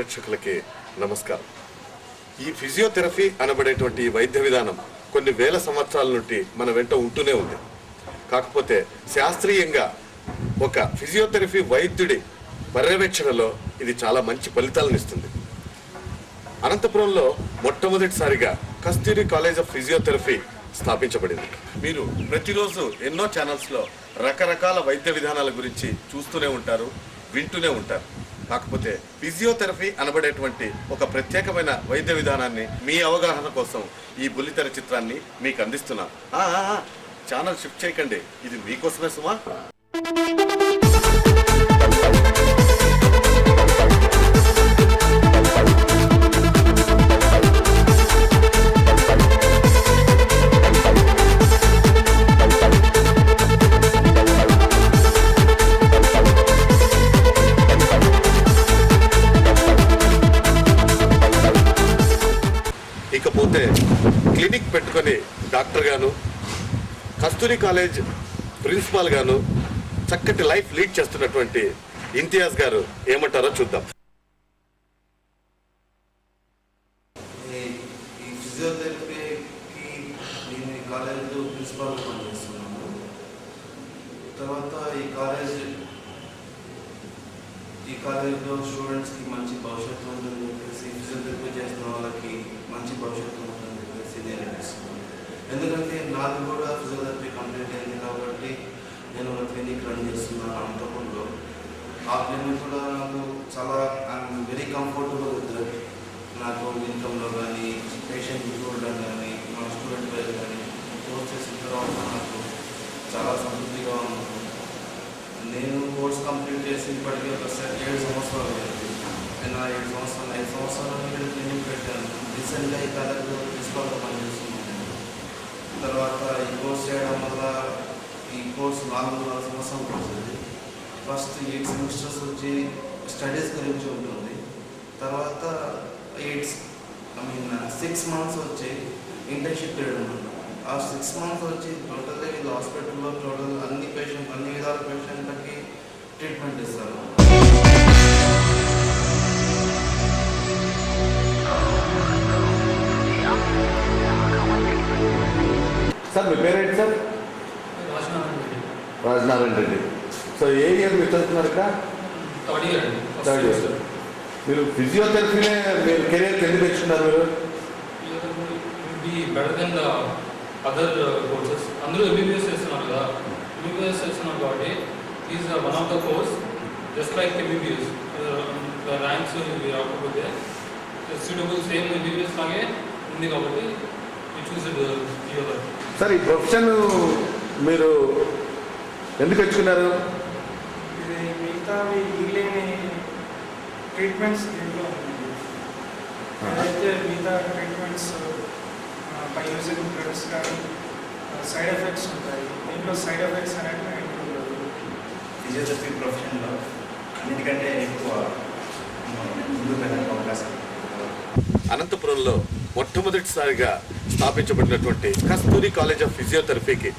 ప్రేక్షకులకి నమస్కారం. ఈ ఫిజియోథెరపీ అనబడేటువంటి వైద్య విధానం కొన్ని వేల సంవత్సరాల నుండి మన వెంట ఉంటూనే ఉంది. కాకపోతే శాస్త్రీయంగా ఒక ఫిజియోథెరపీ వైద్యుడి పర్యవేక్షణలో ఇది చాలా మంచి ఫలితాలను ఇస్తుంది. అనంతపురంలో మొట్టమొదటిసారిగా కస్తూరి కాలేజ్ ఆఫ్ ఫిజియోథెరపీ స్థాపించబడింది. మీరు ప్రతిరోజు ఎన్నో ఛానల్స్లో రకరకాల వైద్య విధానాల గురించి చూస్తూనే ఉంటారు, వింటూనే ఉంటారు. కాకపోతే ఫిజియోథెరపీ అనబడేటువంటి ఒక ప్రత్యేకమైన వైద్య విధానాన్ని మీ అవగాహన కోసం ఈ బుల్లితెర చిత్రాన్ని మీకు అందిస్తున్నాను. ఛానల్ షిఫ్ట్ చేయకండి, ఇది మీకోసమే సుమా. ఇకపోతే క్లినిక్ పెట్టుకొని డాక్టర్ గాను, కస్తూరి కాలేజ్ ప్రిన్సిపాల్ గాను చక్కటి లైఫ్ లీడ్ చేస్తున్నటువంటి ఇంతియాజ్ గారు ఏమంటారో చూద్దాం. ఈ ఫిజియోథెరపీకి నేను ఈ కాలేజ్లో ప్రిన్సిపాల్ పనిచేస్తున్నాను. తర్వాత ఈ కాలేజ్లో స్టూడెంట్స్కి మంచి భవిష్యత్తు ఉందని చెప్పేసి, ఫిజియోథెరపీ చేస్తున్న వాళ్ళకి మంచి భవిష్యత్తు ఉందని చెప్పేసి నేను అనిపిస్తున్నాను. ఎందుకంటే నాకు కూడా ఫిజియోథెరపీ కంప్లీట్ అయింది కాబట్టి నేను ఒక క్లినిక్ రన్ చేస్తున్నాను అనంతపురంలో. ఆ క్లినిక్ కూడా నాకు చాలా I'm very comfortable with that. నాకు ఇన్కంలో కానీ, పేషెంట్ చూడడం కానీ, మా స్టూడెంట్ వైపు కానీ కోర్స్ చేసిన తర్వాత నాకు చాలా సంతృప్తిగా ఉంది. నేను కోర్స్ కంప్లీట్ చేసి ఇప్పటికీ ఒక 7 సంవత్సరాలు అయింది. నేను 5 సంవత్సరాలు ఇక్కడ క్లినిక్ పెట్టాను. రీసెంట్గా ఈ కాలేజ్లో ప్రిన్సిపాల్గా పనిచేస్తున్నాను. తర్వాత ఈ కోర్స్ చేయడం వల్ల ఈ కోర్స్ 4.5 సంవత్సరం కోర్స్ అది. ఫస్ట్ 8 సెమిస్టర్స్ వచ్చి స్టడీస్ గురించి ఉంటుంది. తర్వాత 6 మంత్స్ వచ్చి ఇంటర్న్షిప్ పీరియడ్ ఉంటుంది. ఆ 6 మంత్స్ వచ్చి టోటల్గా వీళ్ళు హాస్పిటల్లో టోటల్ అన్ని విధాల పేషెంట్లకి ట్రీట్మెంట్ ఇస్తారు. సార్ మీ పేరేంటి సార్? రాజనారాయణ రెడ్డి. సో ఏ ఇయర్ మీరు చదువుతున్నారు ఇక్కడ? Third year. మీరు ఫిజియోథెరపీనే మీరు కెరియర్కి ఎందుకు తెచ్చుకున్నారు? మీరు better than the other courses. అందరూ ఎంబీబీఎస్ చేస్తున్నారు కదా, ఎంబీబీఎస్ చేస్తున్నారు కాబట్టి is one of the course just like MBBS. The ranks రాకపోతే సూటబుల్ సేమ్ ఎంబీబీఎస్ లాగే ఉంది కాబట్టి సార్, ఈ ప్రొఫెషన్ మీరు ఎందుకు తెచ్చుకున్నారు? ఇది మిగతా మిగిలిన ట్రీట్మెంట్స్ దీంట్లో అయితే మిగతా ట్రీట్మెంట్స్ బై యూజింగ్ డ్రగ్స్ కానీ సైడ్ ఎఫెక్ట్స్ ఉంటాయి. దీంట్లో సైడ్ ఎఫెక్ట్స్ అనేది ఉండదు. ఫిజియోథెరపీ ప్రొఫెషన్లో అన్నిటికంటే ఎక్కువ ముందుకు వెళ్ళడానికి అవకాశం. అనంతపురంలో మొట్టమొదటిసారిగా స్థాపించబడినటువంటి కస్తూరి కాలేజ్ ఆఫ్ ఫిజియోథెరపీకి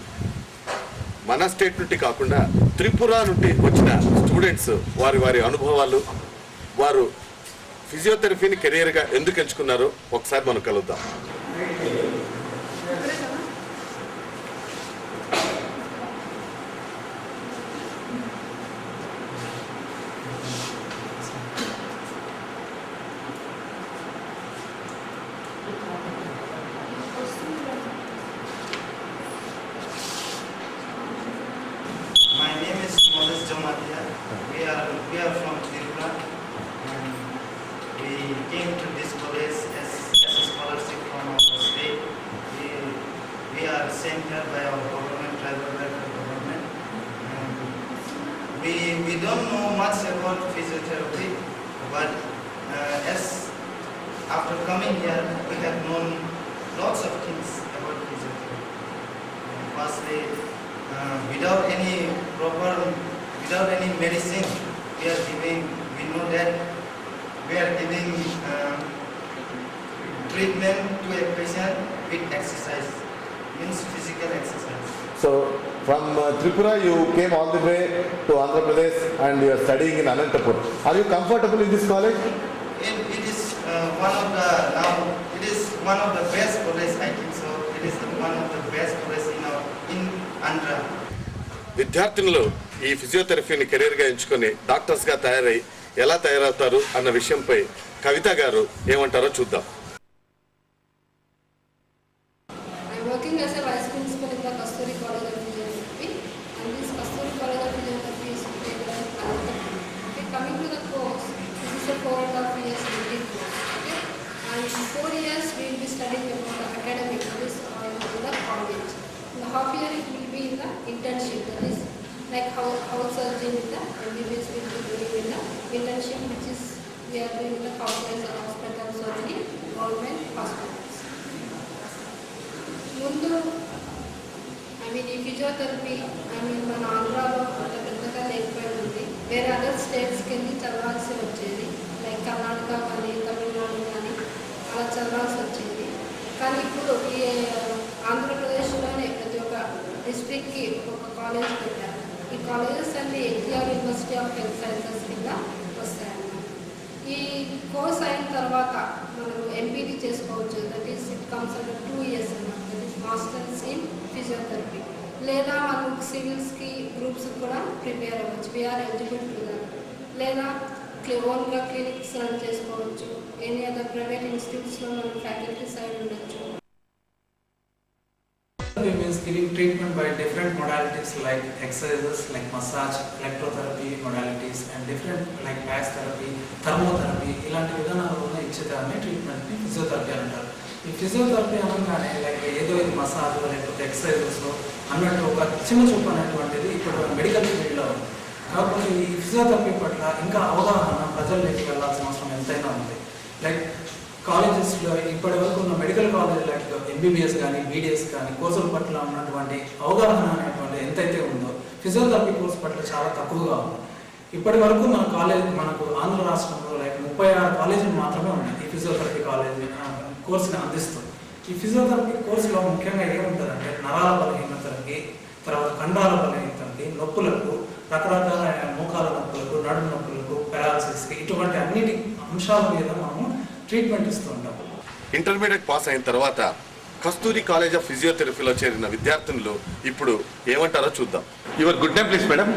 మన స్టేట్ నుండి కాకుండా త్రిపుర నుండి వచ్చిన స్టూడెంట్స్ వారి అనుభవాలు, వారు ఫిజియోథెరపీని కెరియర్గా ఎందుకు ఎంచుకున్నారో ఒకసారి మనం కలుద్దాం. We are from Tripura, and we came to this college as a scholarship from our state. We are sent here by our government, tribal government, and we don't know much about physiotherapy, but as after coming here, we have known lots of things about physiotherapy. Firstly, without any medicine, we know that we are giving treatment to a patient with exercise, means physical exercise. So from Tripura you came all the way to Andhra Pradesh and you are studying in Anantapur. Are you comfortable in this college? In one of the best college, I think so. It is one of the best college in Andhra. విద్యార్థినులు ఈ ఫిజియోథెరపీని కెరీర్గా ఎంచుకొని డాక్టర్స్గా తయారై ఎలా తయారవుతారు అన్న విషయంపై కవిత గారు ఏమంటారో చూద్దాం. I'm working as a vice principal in the Kasturi College of Physiotherapy, and this Kasturi College of Physiotherapy is located in Karnataka. Okay, coming to the course, this is a 4.5 years degree course. Okay, and in 4 years we will be studying about the academic, that is in the college. In the half year it will be in the internship, that is like how surgeon in the MBBS will be doing in the internship, which is we are doing in the corporate hospital surgery, government hospitals. ముందు ఈ physiotherapy మన ఆంధ్రాలో అంత పెద్దగా లేకపోయి ఉంది. వేరే other స్టేట్స్కి వెళ్ళి చదవాల్సి వచ్చేది, లైక్ కర్ణాటక కానీ తమిళనాడు కానీ అలా చదవాల్సి వచ్చేది. కానీ ఇప్పుడు ఈ ఆంధ్రప్రదేశ్లోనే ప్రతి ఒక్క డిస్ట్రిక్ట్కి ఒక కాలేజ్ పెట్టారు. ఈ కాలేజెస్ అన్ని NTR university of health sciences కింద వస్తాయన్నమాట. ఈ కోర్స్ అయిన తర్వాత మనం ఎంపీడీ చేసుకోవచ్చు, that is it comes under 2 years అన్నమాట. That is masters in physiotherapy. లేదా మనం సివిల్స్కి గ్రూప్స్ కూడా ప్రిపేర్ అవ్వచ్చు, వీఆర్ ఎలిజిబుల్ టు దాట్. లేదా ఓన్గా క్లినిక్స్ రన్ చేసుకోవచ్చు, ఎనీ అదర్ ప్రైవేట్ ఇన్స్టిట్యూట్స్లో మనం ఫ్యాకల్టీ సైడ్ ఉండొచ్చు. Means giving treatment by different modalities like exercises, like massage, electrotherapy modalities, and different like mass therapy, thermotherapy. ఇలాంటి విధానాలను ఇచ్చేదాన్ని ట్రీట్మెంట్ ని ఫిజియోథెరపీ అంటారు. ఈ ఫిజియోథెరపీ అనగానే లైక్ ఏదో ఇది మసాజ్ లేకపోతే ఎక్సర్సైజెస్ అన్నట్టు ఒక చిన్న చూపు అనేటువంటిది ఇప్పుడు మెడికల్ ఫీల్డ్లో ఉంది. కాకపోతే ఈ ఫిజియోథెరపీ పట్ల ఇంకా అవగాహన ప్రజల్లోకి వెళ్ళాల్సిన అవసరం ఎంతైనా ఉంది. లైక్ కాలేజెస్లో ఇప్పటి వరకు ఉన్న మెడికల్ కాలేజ్ లైక్ ఎంబీబీఎస్ కానీ బీడీఎస్ కానీ కోర్సుల పట్ల ఉన్నటువంటి అవగాహన అనేటువంటి ఎంతైతే ఉందో ఫిజియోథెరపీ కోర్సు పట్ల చాలా తక్కువగా ఉంది. ఇప్పటి వరకు మనకు ఆంధ్ర రాష్ట్రంలో లైక్ 36 కాలేజీలు మాత్రమే ఉన్నాయి ఈ ఫిజియోథెరపీ కాలేజీ కోర్సుని అందిస్తుంది. ఈ ఫిజియోథెరపీ కోర్సులో ముఖ్యంగా ఏముంటుందంటే నరాల బలహీనతలకి, తర్వాత కండరాల బలహీనతలకి, నొప్పులకు, రకరకాల మోకాల నొప్పులకు, నడుము నొప్పులకు, పెరాలసిస్కి, ఇటువంటి అన్నిటి అంశాల మీద మనము ట్రీట్మెంట్ ఇస్తూ ఉంటాం. ఇంటర్మీడియట్ పాస్ అయిన తర్వాత కస్తూరి కాలేజ్ ఆఫ్ ఫిజియోథెరపీలో చేరిన విద్యార్థినులు ఇప్పుడు ఏమంటారో చూద్దాం. Your good name please madam.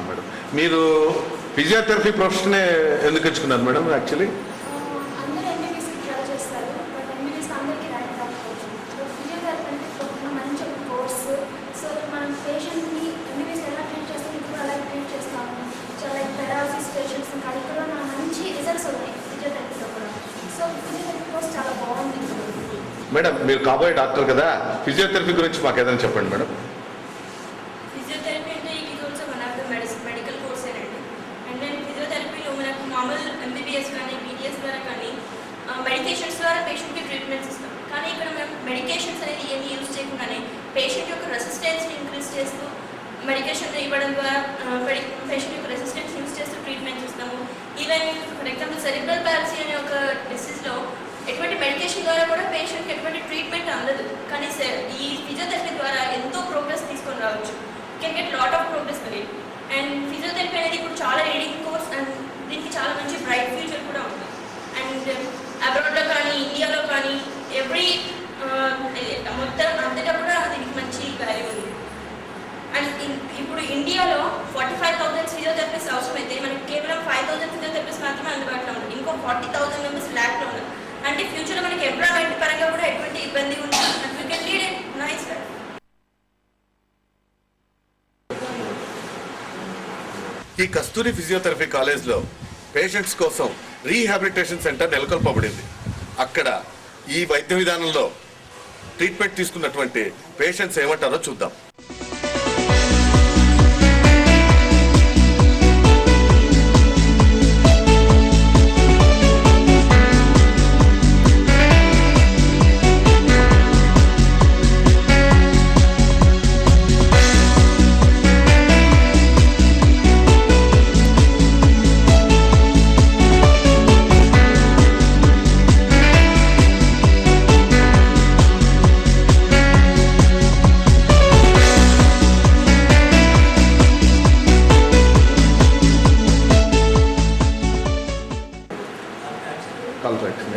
Madam, మీరు ఫిజియోథెరపీ ప్రొఫెషన్ ఎందుకు ఎంచుకున్నారు మేడం? యాక్చువల్లీ అందరూ ఎంబీబీఎస్కి ట్రై చేస్తారు, బట్ ఎంబీబీఎస్ అందరికీ ర్యాంక్ రాకపోవచ్చు. సో ఫిజియోథెరపీ అంటే ఒక మంచి కోర్సు. సో మనం పేషెంట్ని ఎంబీబీఎస్ ఎలా ట్రీట్ చేస్తాం, ఇప్పుడు అలా ట్రీట్ చేస్తాము. చాలా పెరాలసిస్ పేషెంట్స్ కానీ ఇక్కడ మనం మంచి రిజల్ట్స్ ఉన్నాయి ఫిజియోథెరపీలో కూడా. సో ఫిజియోథెరపీ కోర్స్ చాలా బాగుంది. మేడం, మీరు కాబోయే డాక్టర్ కదా, ఫిజియోథెరపీ గురించి మాకు ఏదైనా చెప్పండి మేడం. ఫిజియోథెరపీ అంటే it is also one of the medical course అండి. అండ్ దెన్ ఫిజియోథెరపీలో మనకు మామూలు ఎంబీబీఎస్ కానీ బీడీఎస్ ద్వారా కానీ మెడికేషన్స్ ద్వారా పేషెంట్కి ట్రీట్మెంట్స్ ఇస్తాం. కానీ ఇక్కడ మనం మెడికేషన్స్ అనేది ఏమి యూజ్ చేయకుండానే పేషెంట్ యొక్క రెసిస్టెన్స్ని ఇంక్రీజ్ చేస్తూ మెడికేషన్ ఇవ్వడం ద్వారా పేషెంట్ యొక్క రెసిస్టెన్స్ యూజ్ చేస్తూ ట్రీట్మెంట్స్ ఇస్తాము. Even for example cerebral policy అనే ఒక డిసీజ్లో ఎటువంటి మెడికేషన్ ద్వారా కూడా పేషెంట్కి ఎటువంటి ట్రీట్మెంట్ అందదు. కానీ ఈ ఫిజియోథెరపీ ద్వారా ఎంతో ప్రోగ్రెస్ తీసుకొని రావచ్చు. Can get lot of progress మరి. అండ్ ఫిజియోథెరపీ అనేది ఇప్పుడు చాలా రీడింగ్ కోర్స్ అండ్ దీనికి చాలా మంచి బ్రైట్ ఫ్యూచర్ కూడా ఉంది. అండ్ అబ్రాడ్లో కానీ ఇండియాలో కానీ మొత్తం అంతటా కూడా దీనికి మంచి వాల్యూ ఉంది. అండ్ ఇప్పుడు ఇండియాలో 45,000 ఫిజియోథెరపిస్ట్ అవసరమైతే మనకి కేవలం 5,000 ఫిజియోథెరపిస్ట్ మాత్రమే అందుబాటులో ఉంది. ఇంకో 40,000 మెంబర్స్ ల్యాక్లో ఉన్నారు. అంటే ఫ్యూచర్లో మనకి ఎంప్లాయ్మెంట్ పరంగా కూడా ఎటువంటి ఇబ్బంది ఉండదు. And we can lead a nice life. ఈ కస్తూరి ఫిజియోథెరపీ కాలేజ్లో పేషెంట్స్ కోసం రీహాబిలిటేషన్ సెంటర్ నెలకొల్పబడింది. అక్కడ ఈ వైద్య విధానంలో ట్రీట్మెంట్ తీసుకున్నటువంటి పేషెంట్స్ ఏమంటారో చూద్దాం.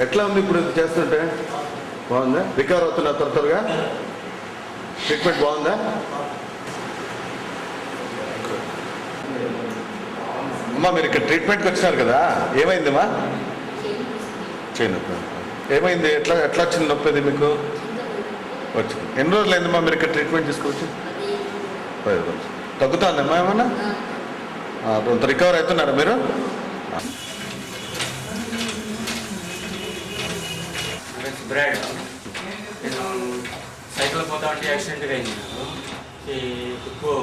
ఎట్లా ఉంది ఇప్పుడు చేస్తుంటే? బాగుందా? రికవర్ అవుతున్నా త్వరగా? ట్రీట్మెంట్ బాగుందా? అమ్మా మీరు ఇక్కడ ట్రీట్మెంట్కి వచ్చినారు కదా, ఏమైందమ్మా? చేయి నొప్పి. ఏమైంది? ఎట్లా వచ్చింది నొప్పి అది మీకు? వచ్చింది. ఎన్ని రోజులు అయిందమ్మా మీరు ఇక్కడ ట్రీట్మెంట్ తీసుకోవచ్చు? 5 రోజులు. తగ్గుతుందమ్మా ఏమన్నా? కొంత రికవర్ అవుతున్నారా మీరు? బ్రాడ్ నేను సైకిల్ పోతా ఉంటే యాక్సిడెంట్గా అయింది. నాకు ఈ ఎక్కువ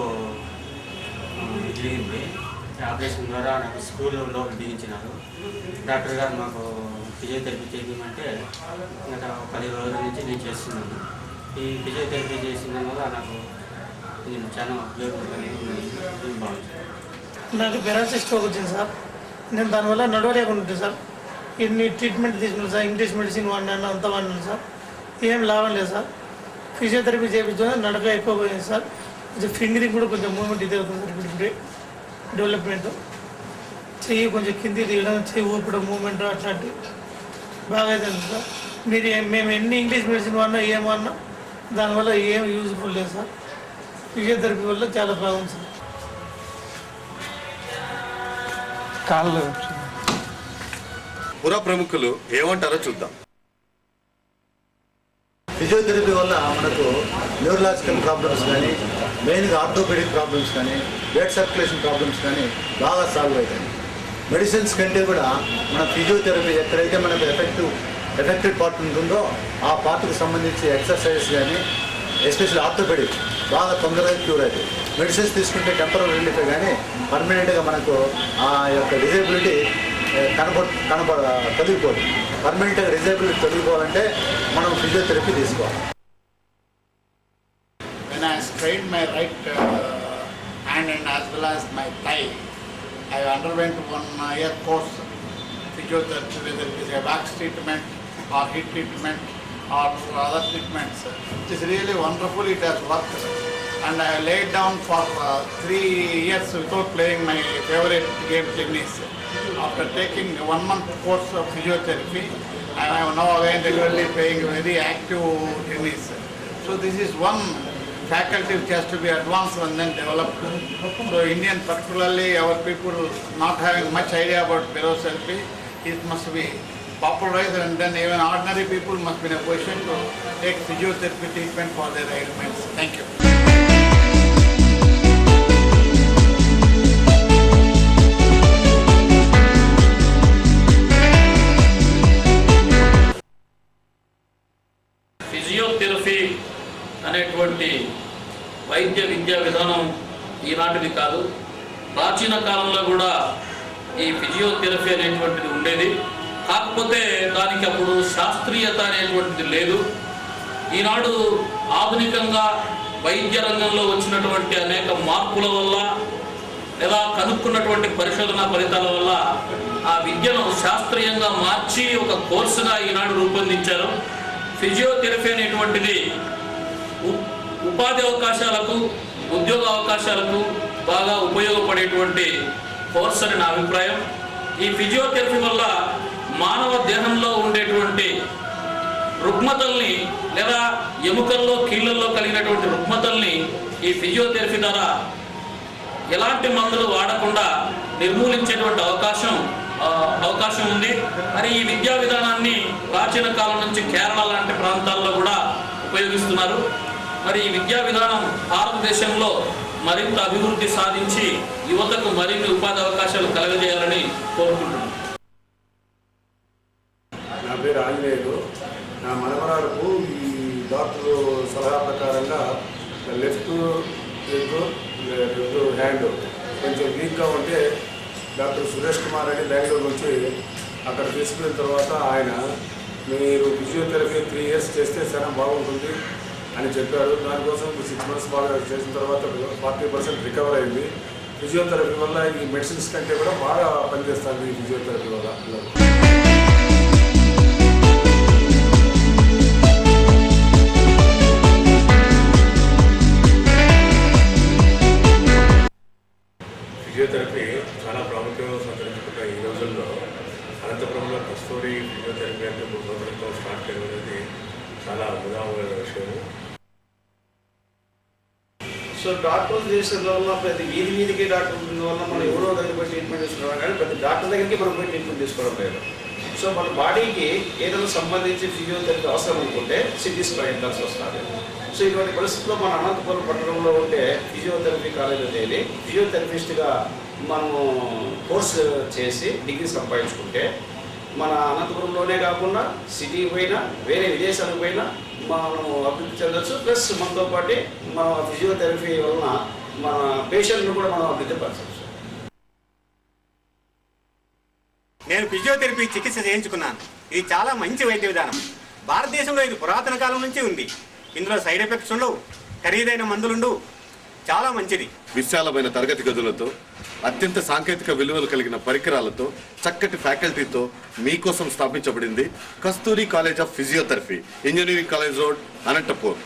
జరిగింది. ఆపరేషన్ ద్వారా నాకు స్కూల్లో దిగించినారు. డాక్టర్ గారు మాకు ఫిజియోథెరపీ చేయమంటే గత 10 రోజుల నుంచి నేను చేస్తున్నాను. ఈ ఫిజియోథెరపీ చేసిన వల్ల నాకు నేను చాలా ఉపయోగపడుతుంది. బాగుంది. నాకు పెరాలసిస్ స్ట్రోక్ వచ్చింది సార్. నేను దానివల్ల నడవలేకుండా ఉంటుంది సార్. ఇన్ని ట్రీట్మెంట్ తీసుకున్నాను సార్. ఇంగ్లీష్ మెడిసిన్ వాడినాను, అంతా వాడినాను సార్. ఏం లాభం లేదు సార్. ఫిజియోథెరపీ చేయించుకుని నడక ఎక్కువ పోయింది సార్. కొంచెం ఫింగరింగ్ కూడా కొంచెం మూవ్మెంట్ ఇది అవుతుంది సార్. ఇప్పుడు డెవలప్మెంట్ చెయ్యి కొంచెం కింది దిగడం, చెయ్యి ఊపడం, మూవ్మెంట్ అట్లాంటివి బాగా అవుతుంది సార్. మేము ఎన్ని ఇంగ్లీష్ మెడిసిన్ వాడినా ఏం వాడినా దానివల్ల ఏం యూజ్ఫుల్ లేదు సార్. ఫిజియోథెరపీ వల్ల చాలా బాగుంది సార్. కాళ్ళు పుర ప్రముఖులు ఏమంటారో చూద్దాం. ఫిజియోథెరపీ వల్ల మనకు న్యూరలాజికల్ ప్రాబ్లమ్స్ కానీ, మెయిన్గా ఆర్థోపెడిక్ ప్రాబ్లమ్స్ కానీ, బ్లడ్ సర్క్యులేషన్ ప్రాబ్లమ్స్ కానీ బాగా సాల్వ్ అవుతాయి. మెడిసిన్స్ కంటే కూడా మన ఫిజియోథెరపీ ఎక్కడైతే మనకు ఎఫెక్టెడ్ పార్ట్ ఉంటుందో ఆ పార్ట్కి సంబంధించి ఎక్సర్సైజ్ కానీ, ఎస్పెషల్లీ ఆర్థోపెడిక్ బాగా తొందరగా క్యూర్ అవుతాయి. మెడిసిన్స్ తీసుకుంటే టెంపరీ రిలీఫ్ కానీ పర్మనెంట్గా మనకు ఆ యొక్క డిజేబిలిటీ తొలగిపోదు. పర్మనెంట్గా డిజేబిలిటీ తొలగిపోవాలంటే మనం ఫిజియోథెరపీ తీసుకోవాలి. When I strained my right hand and as well as my thigh, I underwent 1 year course physiotherapy, whether it is a wax treatment or heat treatment or other treatments. It is really wonderful. It has worked, and I laid down for 3 years without playing my favorite game, tennis. After taking 1 month course of physiotherapy, I am now again regularly playing very active tennis. So this is one faculty which has to be advanced and then developed. So Indian, particularly our people not having much idea about physiotherapy, it must be popularized, and then even ordinary people must be in a position to take physiotherapy treatment for their ailments. Thank you. Physiotherapy అనేటువంటి వైద్య విద్యా విధానం ఈనాటిది కాదు. ప్రాచీన కాలంలో కూడా ఈ physiotherapy అనేటువంటిది ఉండేది. కాకపోతే దానికి అప్పుడు శాస్త్రీయత అనేటువంటిది లేదు. ఈనాడు ఆధునికంగా వైద్య రంగంలో వచ్చినటువంటి అనేక మార్పుల వల్ల లేదా కనుక్కున్నటువంటి పరిశోధనా ఫలితాల వల్ల ఆ విద్యను శాస్త్రీయంగా మార్చి ఒక కోర్సుగా ఈనాడు రూపొందించారు. ఫిజియోథెరపీ అనేటువంటిది ఉపాధి అవకాశాలకు, ఉద్యోగ అవకాశాలకు బాగా ఉపయోగపడేటువంటి కోర్స్ అని నా అభిప్రాయం. ఈ ఫిజియోథెరపీ వల్ల మానవ దేహంలో ఉండేటువంటి రుగ్మతల్ని లేదా ఎముకల్లో, కీళ్ళల్లో కలిగినటువంటి రుగ్మతల్ని ఈ ఫిజియోథెరపీ ద్వారా ఎలాంటి మందులు వాడకుండా నిర్మూలించేటువంటి అవకాశం ఉంది. మరి ఈ విద్యా విధానాన్ని ప్రాచీన కాలం నుంచి కేరళ లాంటి ప్రాంతాల్లో కూడా ఉపయోగిస్తున్నారు. మరి ఈ విద్యా విధానం భారతదేశంలో మరింత అభివృద్ధి సాధించి యువతకు మరిన్ని ఉపాధి అవకాశాలు కలగజేయాలని కోరుకుంటున్నాను. నా పేరు ఆంజనేయులు. నా మనవరాలకు ఈ డాక్టర్ సలహా ప్రకారంగా లెఫ్ట్ హ్యాండ్ కొంచెం వీక్గా ఉంటే డాక్టర్ సురేష్ కుమార్ అని బెంగళూరు నుంచి అక్కడ తీసుకున్న తర్వాత ఆయన మీరు ఫిజియోథెరపీ 3 years చేస్తే చాలా బాగుంటుంది అని చెప్పారు. దానికోసం 6 months బాగా చేసిన తర్వాత 40% రికవర్ అయింది. ఫిజియోథెరపీ వల్ల ఈ మెడిసిన్స్ కంటే కూడా బాగా పనిచేస్తుంది ఈ ఫిజియోథెరపీ వల్ల. ఫిజియోథెరపీ చాలా ప్రాముఖ్యం సంతరించుకున్న ఈ రోజుల్లో అనంతపురంలో కస్తూరి ఫిజియోథెరపీ అంటే 3 రోజుల క్రితం స్టార్ట్ చేయడం అనేది సో డాక్టర్స్ చేసిన వల్ల ప్రతి వీధికి డాక్టర్ ఉన్న వల్ల మనం ఎవరో దగ్గర పోయి ట్రీట్మెంట్ తీసుకున్నాం కానీ ప్రతి డాక్టర్ దగ్గరికి మనం పోయి ట్రీట్మెంట్ తీసుకోవడం లేదు. సో మన బాడీకి ఏదైనా సంబంధించి ఫిజియోథెరపీ అవసరం అనుకుంటే సిటీస్ ప్రయత్నాల్సి వస్తుంది. సో ఇటువంటి పరిస్థితుల్లో మన అనంతపురం పట్టణంలో ఉండే ఫిజియోథెరపీ కాలేజీ అనేది ఫిజియోథెరపిస్ట్గా మనము కోర్సు చేసి డిగ్రీ సంపాదించుకుంటే మన అనంతపురంలోనే కాకుండా సిటీ పోయినా వేరే విదేశాలకు పోయినా మనం అభివృద్ధి చెందొచ్చు. ప్లస్ మనతో పాటు మన ఫిజియోథెరపీ వలన మన పేషెంట్ను కూడా మనం అభివృద్ధి పరచవచ్చు. నేను ఫిజియోథెరపీ చికిత్స చేయించుకున్నాను. ఇది చాలా మంచి వైద్య విధానం. భారతదేశంలో ఇది పురాతన కాలం నుంచి ఉంది. ఇందులో సైడ్ ఎఫెక్ట్స్ ఉండవు, ఖరీదైన మందులుండవు, చాలా మంచిది. విశాలమైన తరగతి గదులతో, అత్యంత సాంకేతిక విలువలు కలిగిన పరికరాలతో, చక్కటి ఫ్యాకల్టీతో మీకోసం స్థాపించబడింది Kasturi college of physiotherapy, engineering college road, Anantapur.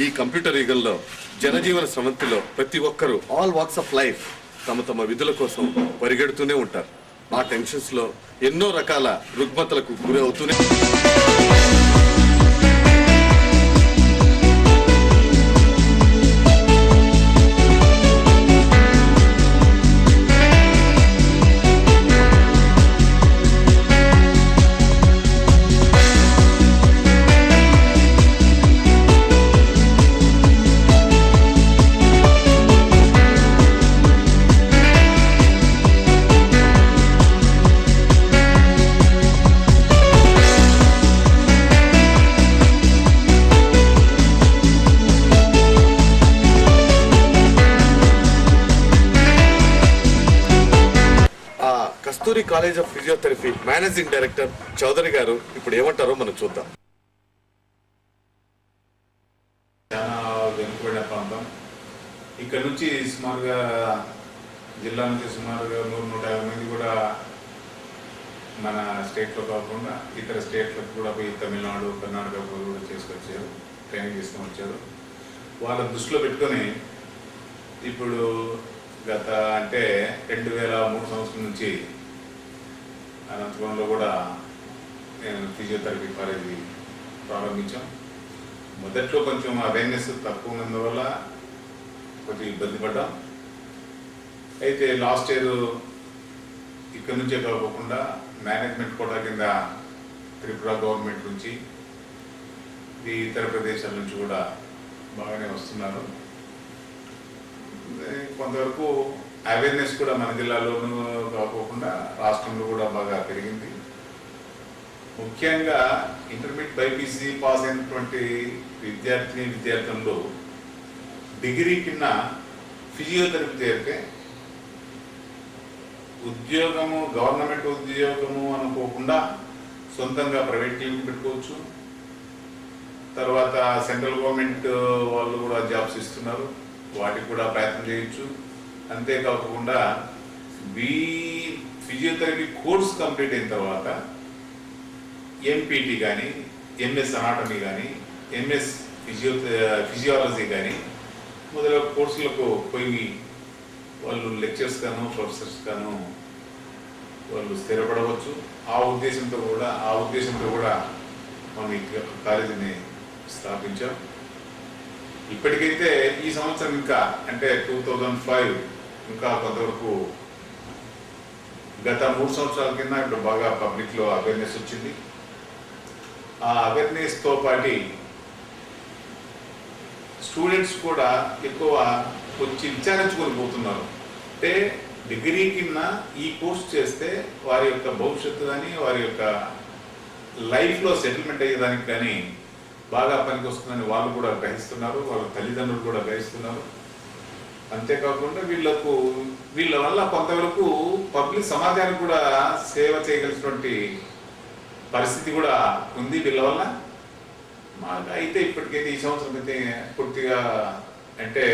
ఈ కంప్యూటర్ యుగంలో జనజీవన స్రవంతిలో ప్రతి ఒక్కరూ ఆల్ వాక్స్ ఆఫ్ లైఫ్ తమ తమ విధుల కోసం పరిగెడుతూనే ఉంటారు. ఆ టెన్షన్స్ లో ఎన్నో రకాల రుగ్మతలకు గురి అవుతూనే Kasturi college of physiotherapy managing director Chaudhary గారు ఇప్పుడు ఏమంటారో మనం చూద్దాం. చాలా వెనుకబడిన ప్రాంతం. ఇక్కడ నుంచి సుమారుగా జిల్లా నుంచి సుమారుగా 100-150 మంది కూడా మన స్టేట్లో కాకుండా ఇతర స్టేట్లకు కూడా పోయి తమిళనాడు, కర్ణాటక కూడా చేసుకొచ్చారు, ట్రైనింగ్ తీసుకొని వచ్చారు. వాళ్ళ దృష్టిలో పెట్టుకొని ఇప్పుడు గత అంటే 2003 సంవత్సరం నుంచి అనంతపురంలో కూడా నేను ఫిజియోథెరపీ కాలేజీ ప్రారంభించాం. మొదట్లో కొంచెం అవేర్నెస్ తక్కువ ఉన్నందువల్ల కొంచెం ఇబ్బంది పడ్డాం. అయితే లాస్ట్ ఇయర్ ఇక్కడ నుంచే కాకుండా మేనేజ్మెంట్ కోటా కింద త్రిపుర గవర్నమెంట్ నుంచి ఇతర ప్రదేశాల నుంచి కూడా బాగానే వస్తున్నారు. కొంతవరకు అవేర్నెస్ కూడా మన జిల్లాలోనూ కాకుండా రాష్ట్రంలో కూడా బాగా పెరిగింది. ముఖ్యంగా ఇంటర్మీడియట్ బైపీసీ పాస్ అయినటువంటి విద్యార్థుల్లో డిగ్రీ కింద ఫిజియోథెరపీ చేరితే ఉద్యోగము, గవర్నమెంట్ ఉద్యోగము అనుకోకుండా సొంతంగా ప్రైవేట్ క్లినిక్ పెట్టుకోవచ్చు. తర్వాత సెంట్రల్ గవర్నమెంట్ వాళ్ళు కూడా జాబ్స్ ఇస్తున్నారు, వాటికి కూడా ప్రయత్నం చేయొచ్చు. అంతేకాకుండా ఫిజియోథెరపీ కోర్స్ కంప్లీట్ అయిన తర్వాత ఎంపీటీ కానీ, ఎంఎస్ అనాటమీ కానీ, ఎంఎస్ ఫిజియాలజీ కానీ మొదలగు కోర్సులకు పోయి వాళ్ళు లెక్చర్స్ గాను, ప్రొఫెసర్స్ గాను వాళ్ళు స్థిరపడవచ్చు. ఆ ఉద్దేశంతో కూడా మనం ఈ కాలేజీని స్థాపించాం. ఇప్పటికైతే ఈ సంవత్సరం ఇంకా అంటే 2005 ఇంకా కొంతవరకు గత 3 సంవత్సరాల కింద ఇప్పుడు బాగా పబ్లిక్లో అవేర్నెస్ వచ్చింది. ఆ అవేర్నెస్తో పాటు స్టూడెంట్స్ కూడా ఎక్కువ వచ్చి విచారించుకొని పోతున్నారు. అంటే డిగ్రీ కింద ఈ కోర్స్ చేస్తే వారి యొక్క భవిష్యత్తు కానీ, వారి యొక్క లైఫ్లో సెటిల్మెంట్ అయ్యేదానికి కానీ బాగా పనికి వస్తుందని వాళ్ళు కూడా గ్రహిస్తున్నారు, వాళ్ళ తల్లిదండ్రులు కూడా గ్రహిస్తున్నారు. అంతేకాకుండా వీళ్ళ వల్ల కొంతవరకు పబ్లిక్ సమాజానికి కూడా సేవ చేయగలిసినటువంటి పరిస్థితి కూడా ఉంది వీళ్ళ వల్ల. మాకు అయితే ఇప్పటికైతే ఈ సంవత్సరం అయితే పూర్తిగా అంటే